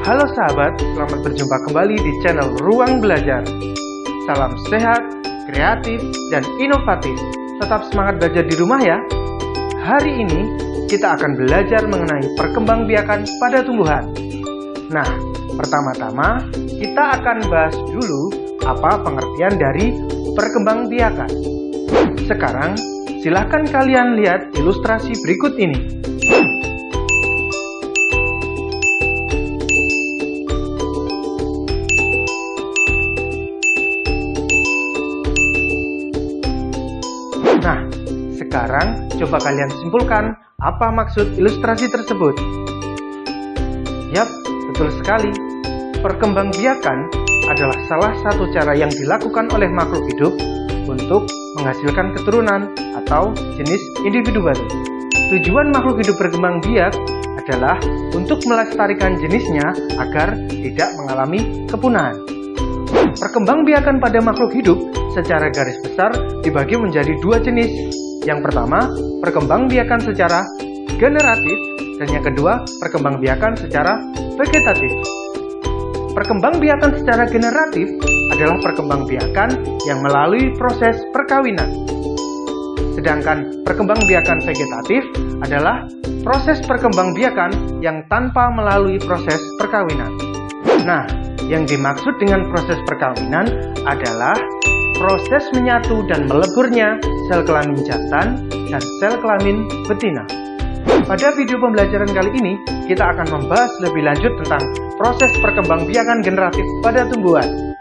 Halo sahabat, selamat berjumpa kembali di channel Ruang Belajar. Salam sehat, kreatif, dan inovatif. Tetap semangat belajar di rumah ya. Hari ini kita akan belajar mengenai perkembangbiakan pada tumbuhan. Nah, pertama-tama kita akan bahas dulu apa pengertian dari perkembangbiakan. Sekarang, silahkan kalian lihat ilustrasi berikut ini. Nah, sekarang coba kalian simpulkan apa maksud ilustrasi tersebut. Yap, betul sekali. Perkembangbiakan adalah salah satu cara yang dilakukan oleh makhluk hidup untuk menghasilkan keturunan atau jenis individu baru. Tujuan makhluk hidup berkembang biak adalah untuk melestarikan jenisnya agar tidak mengalami kepunahan. Perkembangbiakan pada makhluk hidup secara garis besar dibagi menjadi dua jenis. Yang pertama, perkembangbiakan secara generatif, dan yang kedua, perkembangbiakan secara vegetatif. Perkembangbiakan secara generatif adalah perkembangbiakan yang melalui proses perkawinan. Sedangkan perkembangbiakan vegetatif adalah proses perkembangbiakan yang tanpa melalui proses perkawinan. Nah, yang dimaksud dengan proses perkawinan adalah proses menyatu dan meleburnya sel kelamin jantan dan sel kelamin betina. Pada video pembelajaran kali ini, kita akan membahas lebih lanjut tentang proses perkembangbiakan generatif pada tumbuhan.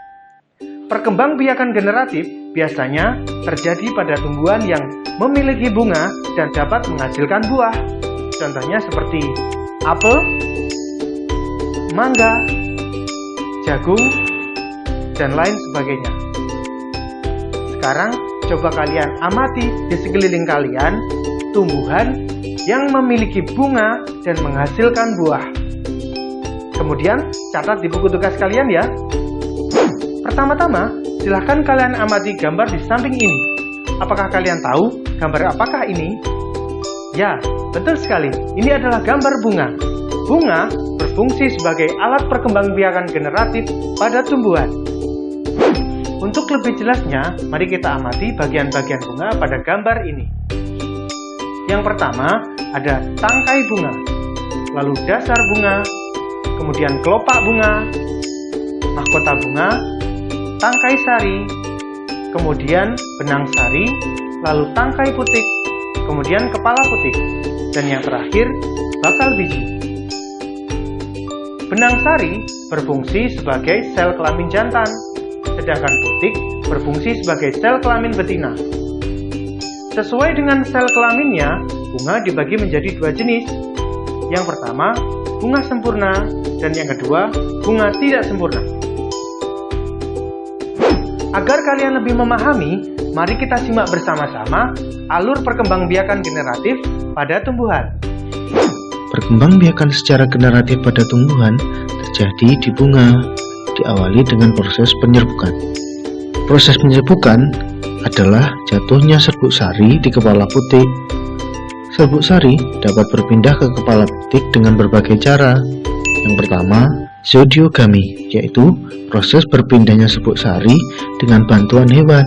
Perkembangbiakan generatif biasanya terjadi pada tumbuhan yang memiliki bunga dan dapat menghasilkan buah. Contohnya seperti apel, mangga, jagung, dan lain sebagainya. Sekarang, coba kalian amati di sekeliling kalian tumbuhan yang memiliki bunga dan menghasilkan buah. Kemudian, catat di buku tugas kalian ya. Pertama-tama, silahkan kalian amati gambar di samping ini. Apakah kalian tahu gambar apakah ini? Ya, betul sekali. Ini adalah gambar bunga. Bunga berfungsi sebagai alat perkembangbiakan generatif pada tumbuhan. Untuk lebih jelasnya, mari kita amati bagian-bagian bunga pada gambar ini. Yang pertama, ada tangkai bunga, lalu dasar bunga, kemudian kelopak bunga, mahkota bunga, tangkai sari, kemudian benang sari, lalu tangkai putik, kemudian kepala putik, dan yang terakhir, bakal biji. Benang sari berfungsi sebagai sel kelamin jantan, sedangkan putik berfungsi sebagai sel kelamin betina. Sesuai dengan sel kelaminnya, bunga dibagi menjadi dua jenis. Yang pertama, bunga sempurna, dan yang kedua, bunga tidak sempurna. Agar kalian lebih memahami, mari kita simak bersama-sama alur perkembangbiakan generatif pada tumbuhan. Perkembangbiakan secara generatif pada tumbuhan terjadi di bunga, diawali dengan proses penyerbukan. Proses penyerbukan adalah jatuhnya serbuk sari di kepala putik. Serbuk sari dapat berpindah ke kepala putik dengan berbagai cara. Yang pertama, zodiogami, yaitu proses berpindahnya serbuk sari dengan bantuan hewan.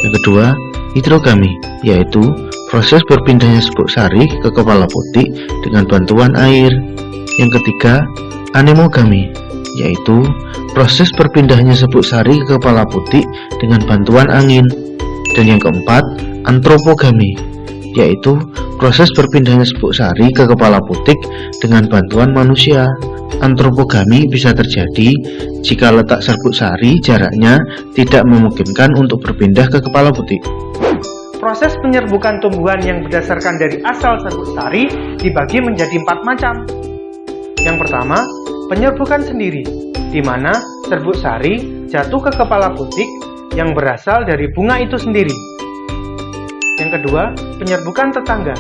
Yang kedua, hidrogami, yaitu proses berpindahnya serbuk sari ke kepala putik dengan bantuan air. Yang ketiga, anemogami, yaitu proses berpindahnya serbuk sari ke kepala putik dengan bantuan angin. Dan yang keempat, antropogami, yaitu proses berpindahnya serbuk sari ke kepala putik dengan bantuan manusia. Antropogami bisa terjadi jika letak serbuk sari jaraknya tidak memungkinkan untuk berpindah ke kepala putik. Proses penyerbukan tumbuhan yang berdasarkan dari asal serbuk sari dibagi menjadi 4 macam. Yang pertama, penyerbukan sendiri, di mana serbuk sari jatuh ke kepala putik yang berasal dari bunga itu sendiri. Yang kedua, penyerbukan tetangga,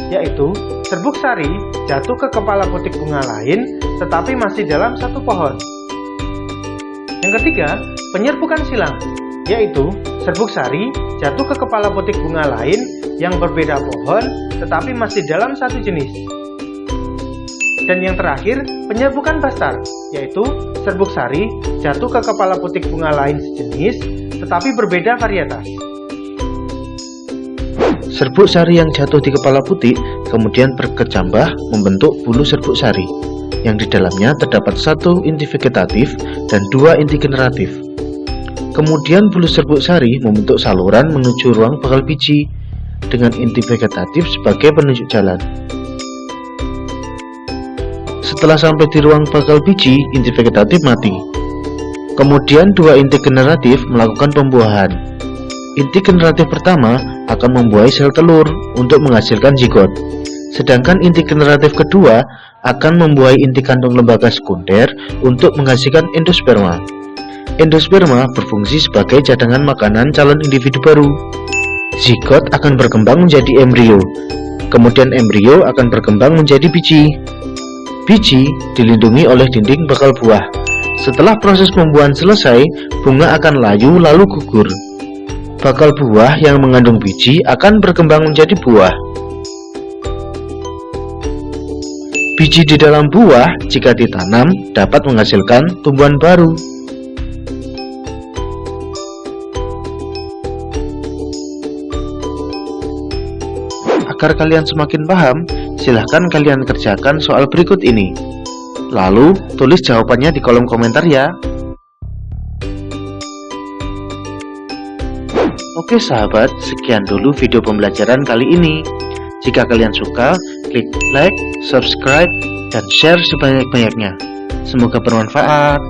yaitu serbuk sari jatuh ke kepala putik bunga lain tetapi masih dalam satu pohon. Yang ketiga, penyerbukan silang, yaitu serbuk sari jatuh ke kepala putik bunga lain yang berbeda pohon tetapi masih dalam satu jenis. Dan yang terakhir, penyerbukan bastar, yaitu serbuk sari jatuh ke kepala putik bunga lain sejenis, tetapi berbeda varietas. Serbuk sari yang jatuh di kepala putik kemudian berkecambah membentuk bulu serbuk sari, yang di dalamnya terdapat 1 inti vegetatif dan 2 inti generatif. Kemudian bulu serbuk sari membentuk saluran menuju ruang bakal biji, dengan inti vegetatif sebagai penunjuk jalan. Setelah sampai di ruang bakal biji, inti vegetatif mati. Kemudian 2 inti generatif melakukan pembuahan. Inti generatif pertama akan membuahi sel telur untuk menghasilkan zigot. Sedangkan inti generatif kedua akan membuahi inti kandung lembaga sekunder untuk menghasilkan endosperma. Endosperma berfungsi sebagai cadangan makanan calon individu baru. Zigot akan berkembang menjadi embrio. Kemudian embrio akan berkembang menjadi biji. Biji dilindungi oleh dinding bakal buah. Setelah proses pembuahan selesai, bunga akan layu lalu gugur. Bakal buah yang mengandung biji akan berkembang menjadi buah. Biji di dalam buah jika ditanam dapat menghasilkan tumbuhan baru. Agar kalian semakin paham, silahkan kalian kerjakan soal berikut ini. Lalu, tulis jawabannya di kolom komentar ya. Oke sahabat, sekian dulu video pembelajaran kali ini. Jika kalian suka, klik like, subscribe, dan share sebanyak-banyaknya. Semoga bermanfaat.